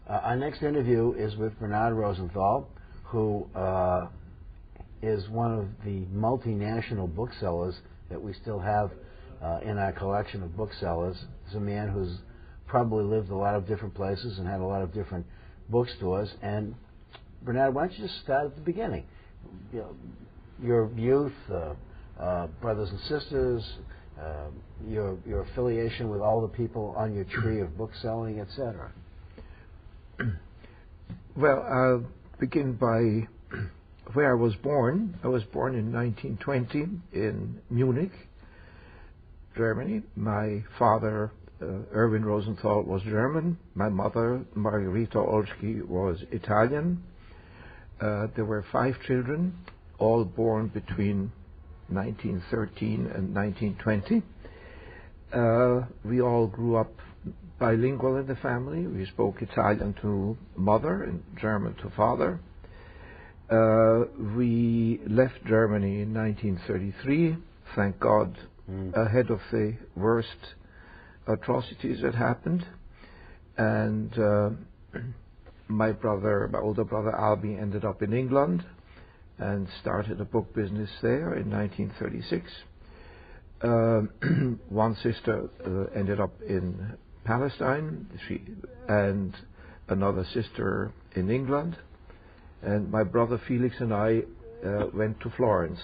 Our next interview is with Bernard Rosenthal, who is one of the multinational booksellers that we still have in our collection of booksellers. He's a man who's probably lived a lot of different places and had a lot of different bookstores. And Bernard, why don't you just start at the beginning? You know, your youth, brothers and sisters, your affiliation with all the people on your tree of book selling, etc. Well, I'll begin by where I was born. I was born in 1920 in Munich, Germany. My father, Erwin Rosenthal, was German. My mother, Margarita Olschki, was Italian. There were 5 children, all born between 1913 and 1920. We all grew up bilingual in the family. We spoke Italian to mother and German to father. We left Germany in 1933, thank God, ahead of the worst atrocities that happened. And my older brother Albi, ended up in England and started a book business there in 1936. One sister ended up in Palestine, and another sister in England. And my brother Felix and I went to Florence.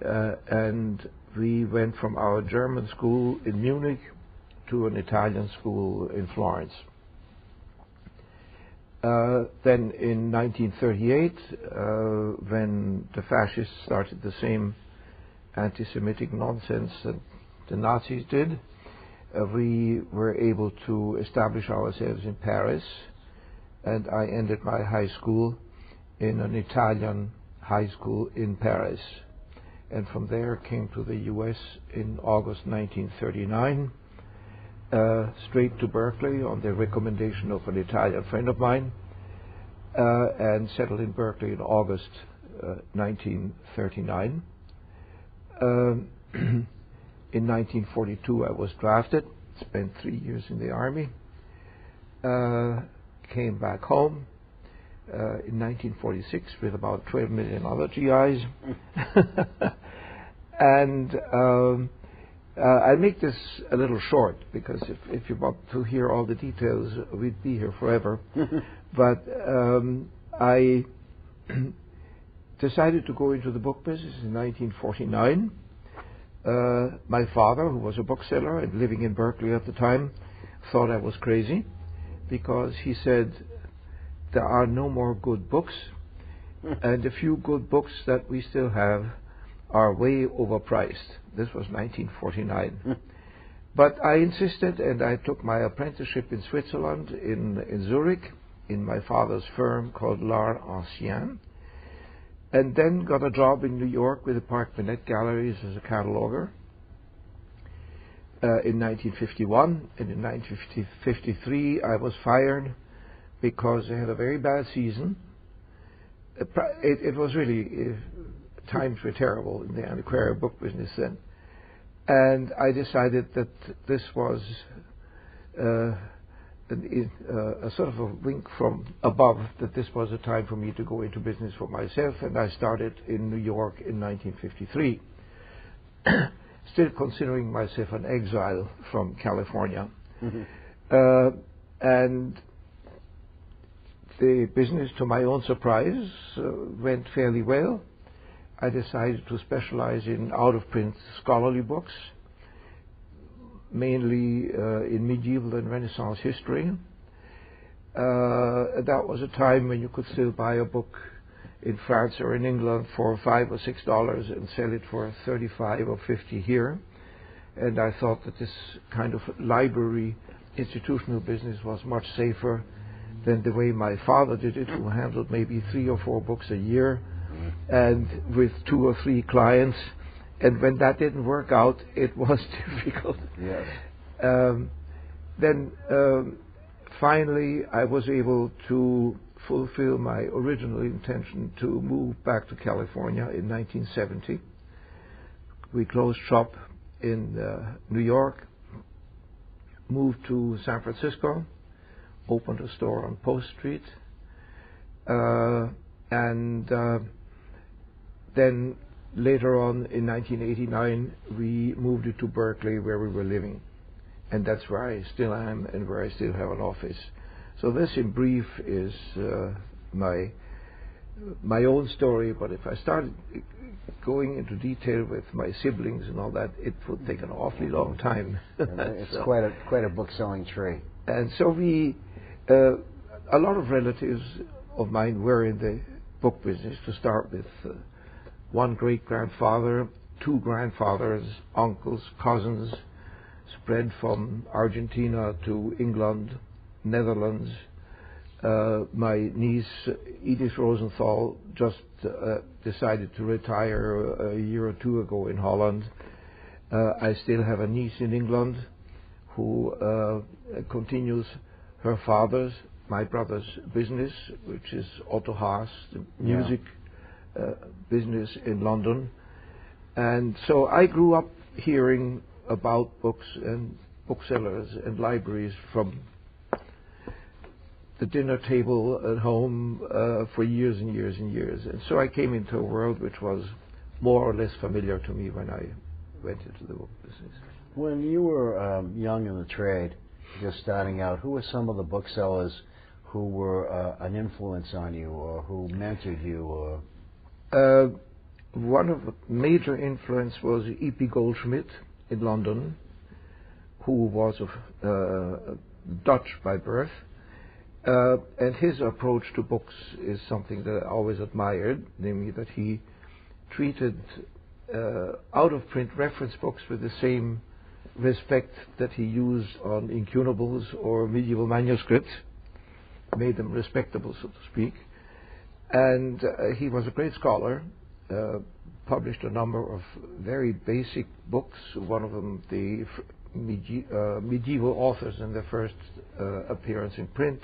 And we went from our German school in Munich to an Italian school in Florence. Then in 1938, when the fascists started the same anti-Semitic nonsense that the Nazis did, we were able to establish ourselves in Paris, and I ended my high school in an Italian high school in Paris. And from there came to the U.S. in August 1939, straight to Berkeley on the recommendation of an Italian friend of mine, and settled in Berkeley in August 1939. In 1942 I was drafted, spent 3 years in the army, came back home in 1946 with about 12 million other GIs. And I'll make this a little short, because if you want to hear all the details, we'd be here forever. But I decided to go into the book business in 1949. My father, who was a bookseller and living in Berkeley at the time, thought I was crazy, because he said, there are no more good books, and the few good books that we still have are way overpriced. This was 1949. But I insisted, and I took my apprenticeship in Switzerland, in Zurich, in my father's firm called L'Art Ancien, and then got a job in New York with the Park Burnett Galleries as a cataloger in 1951. And in 1953 I was fired because I had a very bad season. It was really, times were terrible in the antiquarian book business then. And I decided that this was a sort of a wink from above, that this was a time for me to go into business for myself, and I started in New York in 1953, still considering myself an exile from California. And the business, to my own surprise, went fairly well. I decided to specialize in out-of-print scholarly books, mainly in medieval and Renaissance history. That was a time when you could still buy a book in France or in England for $5 or $6 and sell it for 35 or 50 here. And I thought that this kind of library institutional business was much safer than the way my father did it, who handled maybe 3 or 4 books a year and with 2 or 3 clients. And when that didn't work out, it was difficult. Yes. Then finally I was able to fulfill my original intention to move back to California in 1970. We closed shop in New York, moved to San Francisco, opened a store on Post Street, and then later on in 1989 we moved it to Berkeley, where we were living, and that's where I still am and where I still have an office. So this, in brief, is my own story. But if I started going into detail with my siblings and all that, it would take an awfully long time. It's so, quite a book-selling tree. And so a lot of relatives of mine were in the book business to start with. One great-grandfather, two grandfathers, uncles, cousins, spread from Argentina to England, Netherlands. My niece, Edith Rosenthal, just decided to retire a year or two ago in Holland. I still have a niece in England who continues her father's, my brother's business, which is Otto Haas, the music business in London. And so I grew up hearing about books and booksellers and libraries from the dinner table at home for years and years and years. And so I came into a world which was more or less familiar to me when I went into the book business. When you were young in the trade, just starting out, who were some of the booksellers who were an influence on you, or who mentored you? Or one of the major influence was E.P. Goldschmidt in London, who was of Dutch by birth. And his approach to books is something that I always admired, namely that he treated out-of-print reference books with the same respect that he used on incunables or medieval manuscripts, made them respectable, so to speak. And he was a great scholar, published a number of very basic books, one of them the medieval authors in their first appearance in print.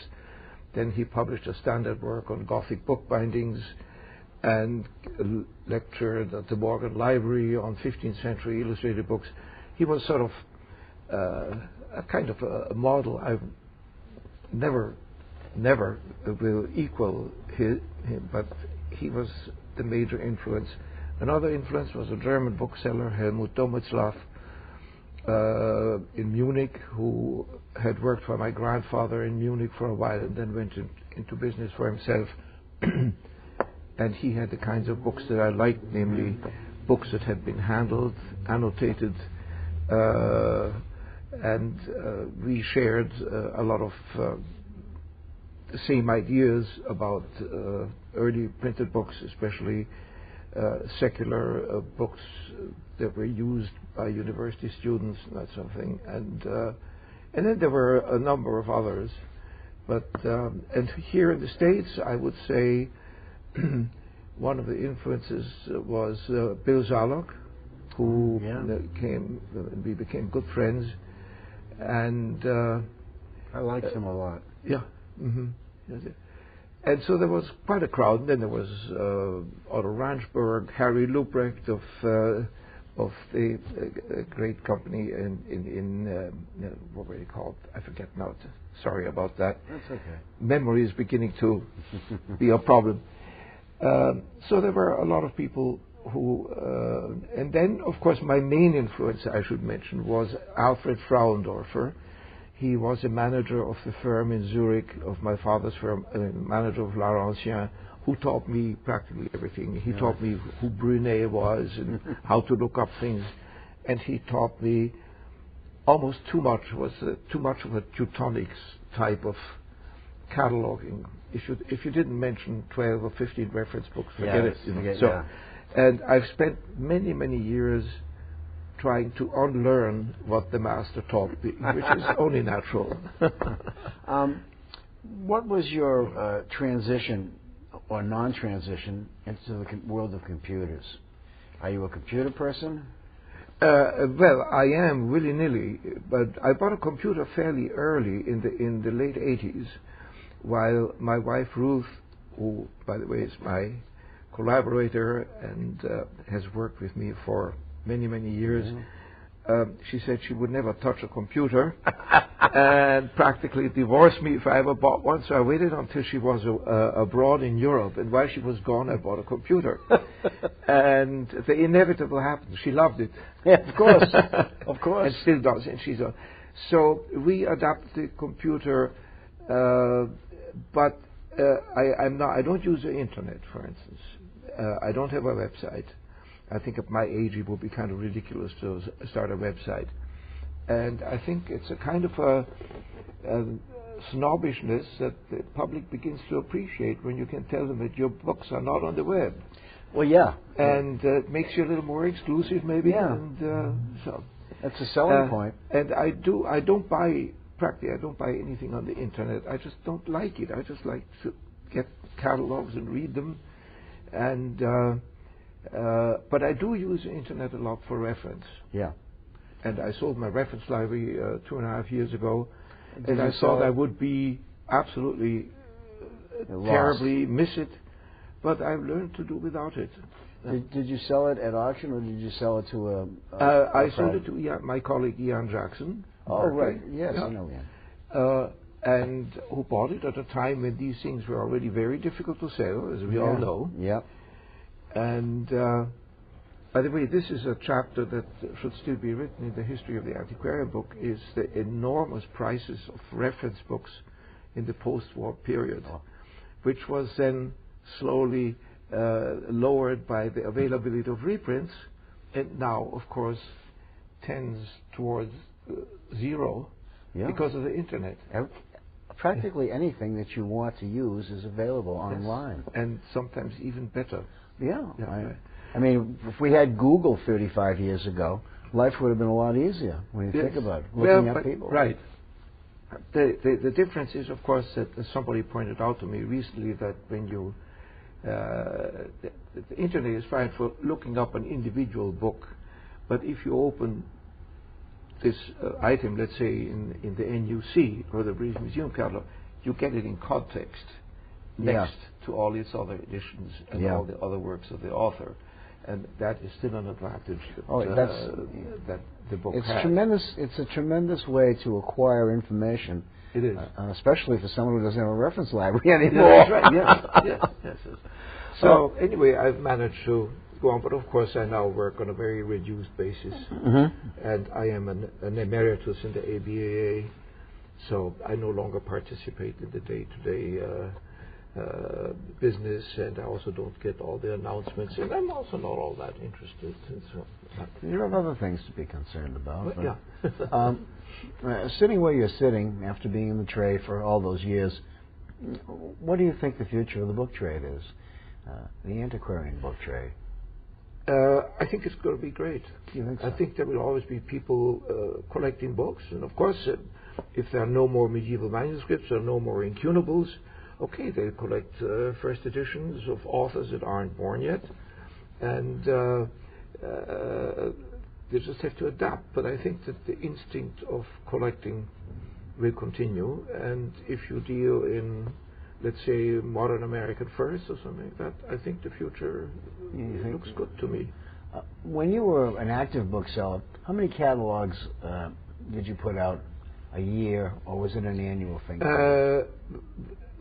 Then he published a standard work on Gothic bookbindings and lectured at the Morgan Library on 15th century illustrated books. He was sort of a kind of a model. I never will equal him, but he was the major influence. Another influence was a German bookseller, Helmut Domitzlaff, in Munich, who had worked for my grandfather in Munich for a while and then went into business for himself. And he had the kinds of books that I liked, namely books that had been handled, annotated, and we shared a lot of the same ideas about early printed books, especially secular books that were used by university students and that sort of thing. And then there were a number of others. But and here in the States, I would say one of the influences was Bill Zalok, who we became good friends. And I liked him a lot. Yeah. Mm-hmm. And so there was quite a crowd. Then there was Otto Ranchberg, Harry Lubrecht of the great company in what were they called? I forget now. Sorry about that. That's okay. Memory is beginning to be a problem. So there were a lot of people who, and then of course my main influence, I should mention, was Alfred Frauendorfer. He was a manager of the firm in Zurich, of my father's firm, manager of L'Arancien, who taught me practically everything. He taught me who Brunet was and how to look up things. And he taught me almost too much of a Teutonics type of cataloging. If you didn't mention 12 or 15 reference books, forget it. And I've spent many, many years trying to unlearn what the master taught me, which is only natural. What was your transition or non-transition into the world of computers? Are you a computer person? Well, I am willy-nilly, but I bought a computer fairly early in the late 80s, while my wife Ruth, who, by the way, is my collaborator and has worked with me for many, many years, she said she would never touch a computer and practically divorced me if I ever bought one. So I waited until she was abroad in Europe, and while she was gone, I bought a computer. And the inevitable happened. She loved it. Yeah, of course, of course, and still does. And she's on. So we adapted the computer, but I don't use the internet, for instance. I don't have a website. I think at my age it would be kind of ridiculous to start a website. And I think it's a kind of a snobbishness that the public begins to appreciate when you can tell them that your books are not on the web. Well, yeah. And it makes you a little more exclusive, maybe. Yeah. And so that's a selling point. And I don't buy anything on the internet. I just don't like it. I just like to get catalogs and read them. And but I do use the internet a lot for reference. Yeah. And I sold my reference library 2.5 years ago, Did and I you sell thought it? I would be absolutely Lost. terribly miss it, but I've learned to do without it. Did you sell it at auction, or did you sell it to a I sold friend? it to my colleague Ian Jackson. Oh, right. Yes, Yeah. I know Ian. And who bought it at a time when these things were already very difficult to sell, as we all know. Yeah. And by the way, this is a chapter that should still be written in the history of the antiquarian book, is the enormous prices of reference books in the post-war period, which was then slowly lowered by the availability of reprints, and now, of course, tends towards zero because of the internet. Practically anything that you want to use is available online. And sometimes even better. Yeah. Yeah. I mean, if we had Google 35 years ago, life would have been a lot easier when you think about it, looking up people. Right. The difference is, of course, that somebody pointed out to me recently that when you the internet is fine for looking up an individual book, but if you open this item, let's say in the NUC or the British Museum catalog, you get it in context next to all its other editions and all the other works of the author. And that is still an advantage that the book has. Tremendous. It's a tremendous way to acquire information. It is, especially for someone who doesn't have a reference library anymore. That's right. Yes. So anyway, I've managed to go on, but of course I now work on a very reduced basis, and I am an emeritus in the ABAA, so I no longer participate in the day-to-day business, and I also don't get all the announcements, and I'm also not all that interested. And so, you have other things to be concerned about. But sitting where you're sitting after being in the trade for all those years, what do you think the future of the book trade is? The antiquarian book trade. I think it's going to be great. You think so? I think there will always be people collecting books, and of course, if there are no more medieval manuscripts or no more incunables, okay, they collect first editions of authors that aren't born yet, and they just have to adapt. But I think that the instinct of collecting will continue, and if you deal in, let's say, modern American first or something like that, I think the future looks good to me. When you were an active bookseller, how many catalogs did you put out a year, or was it an annual thing?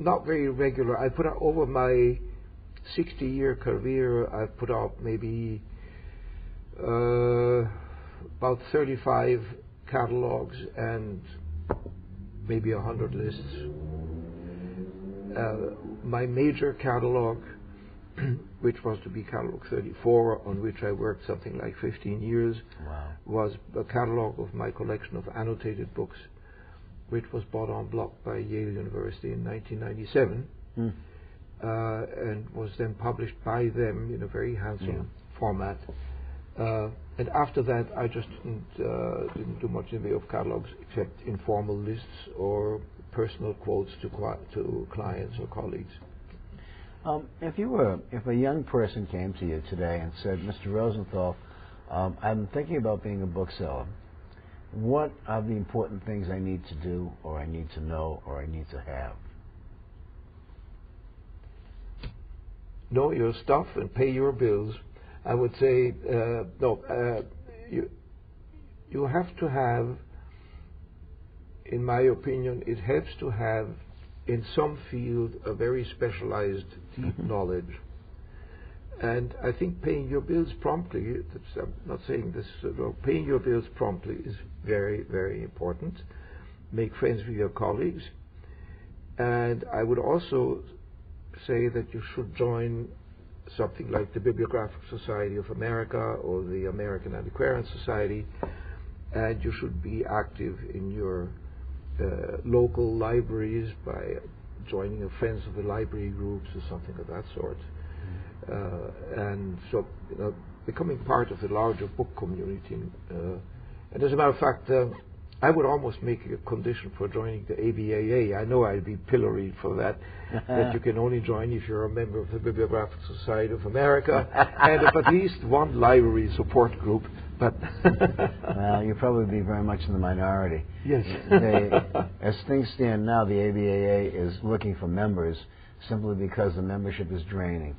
Not very regular. I put out, over my 60-year career, I put out maybe about 35 catalogs and maybe 100 lists. My major catalog, which was to be catalog 34, on which I worked something like 15 years, was a catalog of my collection of annotated books, which was bought en bloc by Yale University in 1997, and was then published by them in a very handsome format. And after that, I just didn't do much in the way of catalogs, except informal lists or personal quotes to clients or colleagues. If a young person came to you today and said, "Mr. Rosenthal, I'm thinking about being a bookseller. What are the important things I need to do, or I need to know, or I need to have?" Know your stuff and pay your bills. I would say, you have to have, in my opinion, it helps to have in some field a very specialized, deep knowledge. And I think paying your bills promptly, I'm not saying this, paying your bills promptly is very, very important. Make friends with your colleagues. And I would also say that you should join something like the Bibliographic Society of America or the American Antiquarian Society, and you should be active in your local libraries by joining a Friends of the Library groups or something of that sort. And so, becoming part of the larger book community. And as a matter of fact, I would almost make it a condition for joining the ABAA. I know I'd be pilloried for that, that you can only join if you're a member of the Bibliographic Society of America and of at least one library support group. But well, you'll probably be very much in the minority. Yes. As things stand now, the ABAA is looking for members simply because the membership is draining.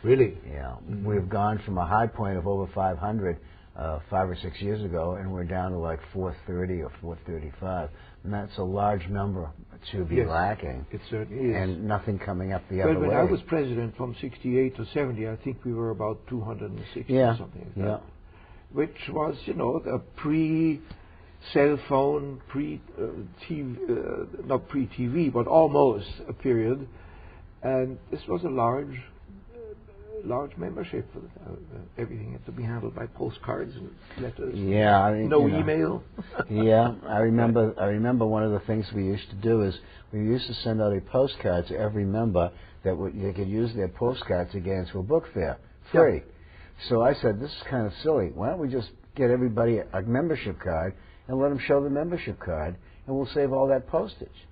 Really? Yeah. Mm-hmm. We've gone from a high point of over 500 5 or 6 years ago, and we're down to like 430 or 435. And that's a large number to be lacking. It certainly is. And nothing coming up the other way. When I was president from 68 to 70, I think we were about 260 or something like that. Which was, a pre-cell phone, pre-TV, not pre-TV, but almost a period. And this was a large membership. Everything had to be handled by postcards and letters. Yeah, I mean, no email. Yeah, I remember one of the things we used to do is we used to send out a postcard to every member that they could use their postcard to get into a book fair free. Yeah. So I said, this is kind of silly. Why don't we just get everybody a membership card and let them show the membership card, and we'll save all that postage.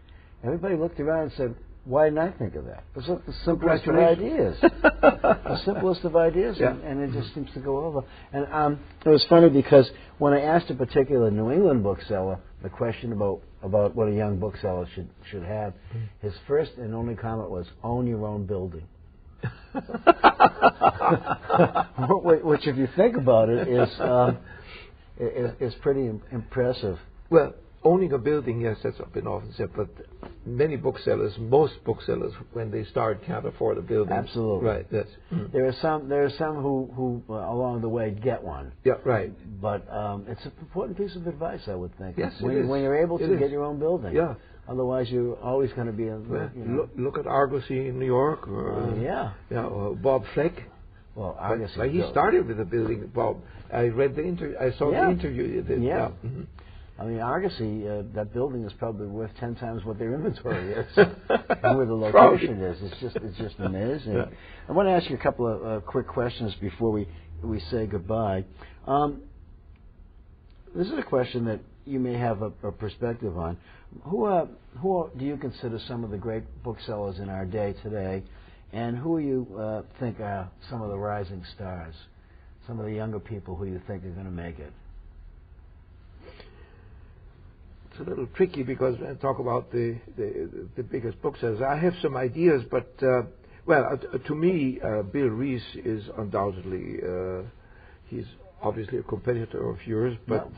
Everybody looked around and said, why didn't I think of that? It was like the simplest of ideas. The simplest of ideas, and it just seems to go over. And it was funny because when I asked a particular New England bookseller the question about what a young bookseller should have, his first and only comment was, own your own building. Which, if you think about it, is pretty impressive. Well, owning a building, yes, that's been often said, but most booksellers, when they start, can't afford a building. Absolutely. Right, yes. There are some who along the way get one. Yeah, right. But it's an important piece of advice, I would think. Yes, when you're able to get your own building. Yeah. Otherwise, you're always going to be look at Argosy in New York, or Bob Fleck. Well, Argosy. He started with a building. Bob, I read the interview. I saw the interview you did. Yeah. Mm-hmm. I mean, Argosy, that building is probably worth 10 times what their inventory is, and where the location is. It's just amazing. Yeah. I want to ask you a couple of quick questions before we say goodbye. This is a question that you may have a perspective on. Who do you consider some of the great booksellers in our day today, and who you think are some of the rising stars, some of the younger people who you think are going to make it? It's a little tricky because when I talk about the biggest booksellers, I have some ideas, but to me, Bill Rees is undoubtedly he's obviously a competitor of yours, but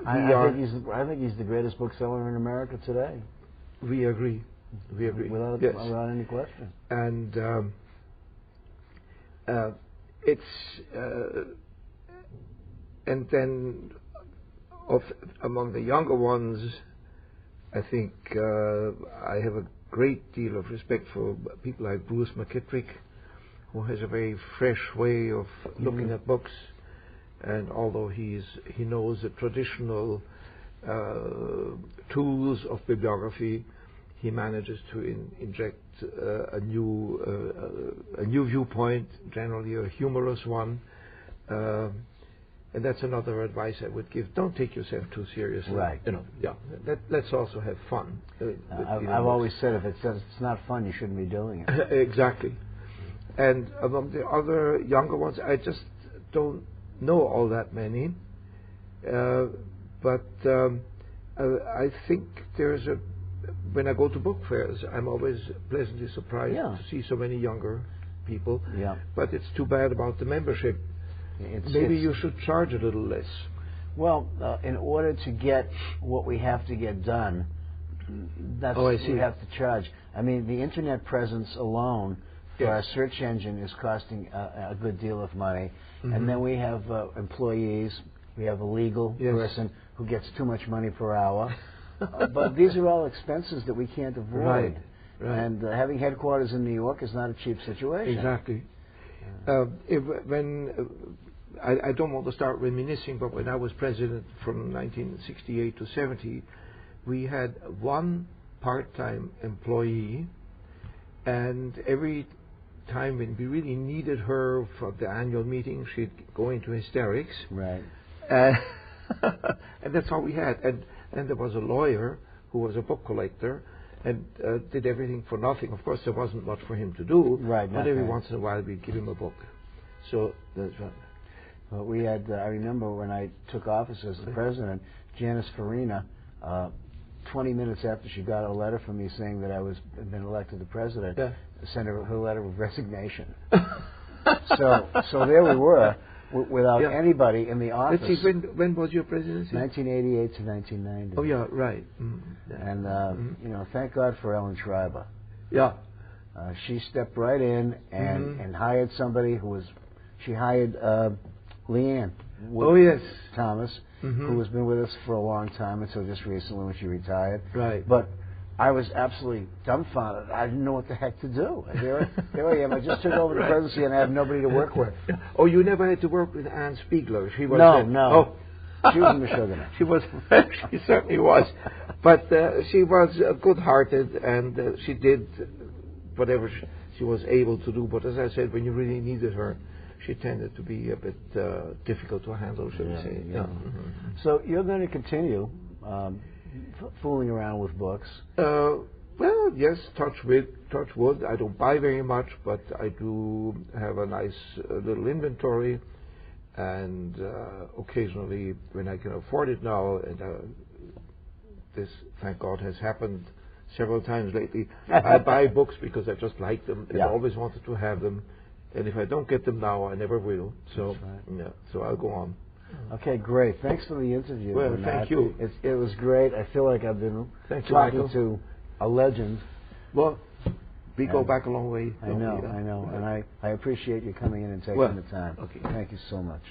I think he's the greatest bookseller in America today. We agree. Without any question. And and then among the younger ones, I think I have a great deal of respect for people like Bruce McKittrick, who has a very fresh way of looking at books. And although he knows the traditional tools of bibliography, he manages to inject a new viewpoint, generally a humorous one. And that's another advice I would give. Don't take yourself too seriously. Right. Let's also have fun. I've always said if it's not fun, you shouldn't be doing it. Exactly. And among the other younger ones, I just don't know all that many. But I think when I go to book fairs, I'm always pleasantly surprised to see so many younger people. Yeah. But it's too bad about the membership. Maybe you should charge a little less. Well, in order to get what we have to get done, that's Oh, I what see. we have to charge. I mean, the internet presence alone for Yes. our search engine is costing a good deal of money. And then we have employees. We have a legal Yes. person who gets too much money per hour. But these are all expenses that we can't avoid. Right. Right. And having headquarters in New York is not a cheap situation. Exactly. I don't want to start reminiscing, but when I was president from 1968 to 70, we had one part-time employee, and every time when we really needed her for the annual meeting, she'd go into hysterics. Right. And that's all we had. And there was a lawyer who was a book collector and did everything for nothing. Of course, there wasn't much for him to do. Right. But every once in a while, we'd give him a book. So that's right. Well, we had. I remember when I took office as the president, Janice Farina, 20 minutes after she got a letter from me saying that I had been elected the president, sent her letter of resignation. so there we were, without anybody in the office. Let's see, when was your presidency? 1988 to 1990. Oh yeah, right. And you know, thank God for Ellen Schreiber. Yeah. She stepped right in and hired somebody who was. She hired Leanne. Thomas, who has been with us for a long time until just recently when she retired. Right. But I was absolutely dumbfounded. I didn't know what the heck to do. There I am. I just took over the presidency and I have nobody to work with. Oh, you never had to work with Ann Spiegler. She was no. Oh. She was in Michigan. She was. She certainly was. But she was good-hearted, and she did whatever she was able to do. But as I said, when you really needed her, she tended to be a bit difficult to handle, shall we say. Yeah. So you're going to continue fooling around with books? Well, yes, touch wood. I don't buy very much, but I do have a nice little inventory. And occasionally, when I can afford it now, and this, thank God, has happened several times lately, I buy books because I just like them and I always wanted to have them. And if I don't get them now, I never will. So, so I'll go on. Okay, great. Thanks for the interview. Well, Bernard. thank you. It was great. I feel like I've been talking to a legend. Well, we go back a long way. I know. And I appreciate you coming in and taking the time. Okay. Thank you so much.